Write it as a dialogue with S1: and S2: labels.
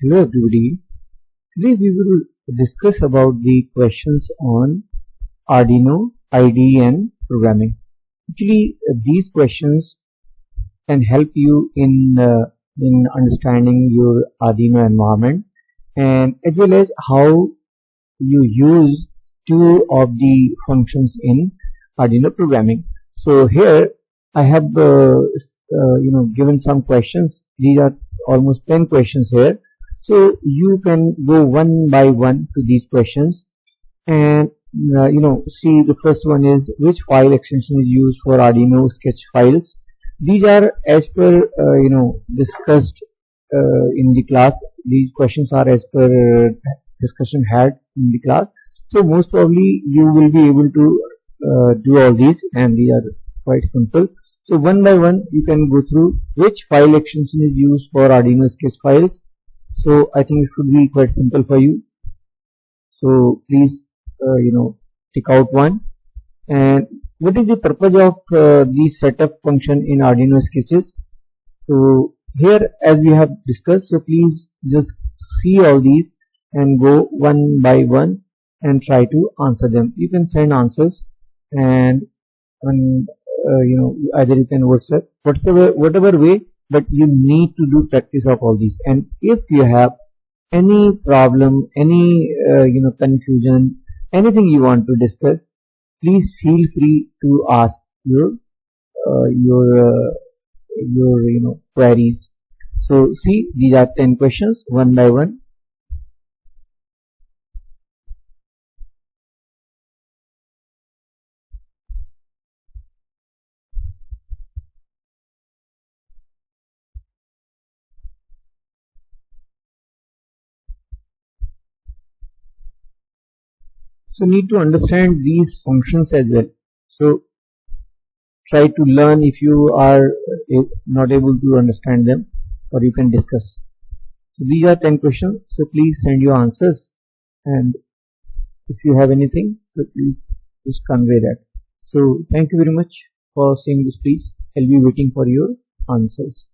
S1: Hello everybody. Today we will discuss about the questions on Arduino IDE and programming. Actually, these questions can help you in understanding your Arduino environment, and as well as how you use two of the functions in Arduino programming. So here I have given some questions. These are almost 10 questions here. So you can go one by one to these questions and see the first one is which file extension is used for Arduino sketch files. These are as per discussed in the class. These questions are as per discussion had in the class. So most probably you will be able to do all these, and these are quite simple. So one by one you can go through which file extension is used for Arduino sketch files. So I think it should be quite simple for you. So please take out one. And what is the purpose of the setup function in Arduino sketches? So here, as we have discussed, so please just see all these and go one by one and try to answer them. You can send answers, and either you can WhatsApp, whatever way, but you need to do practice of all these. And if you have any problem, any confusion, anything you want to discuss, please feel free to ask your queries. So see, these are 10 questions one by one. So need to understand these functions as well. So try to learn if you are not able to understand them, or you can discuss. So these are 10 questions. So please send your answers, and if you have anything, so please just convey that. So thank you very much for seeing this. Please, I'll be waiting for your answers.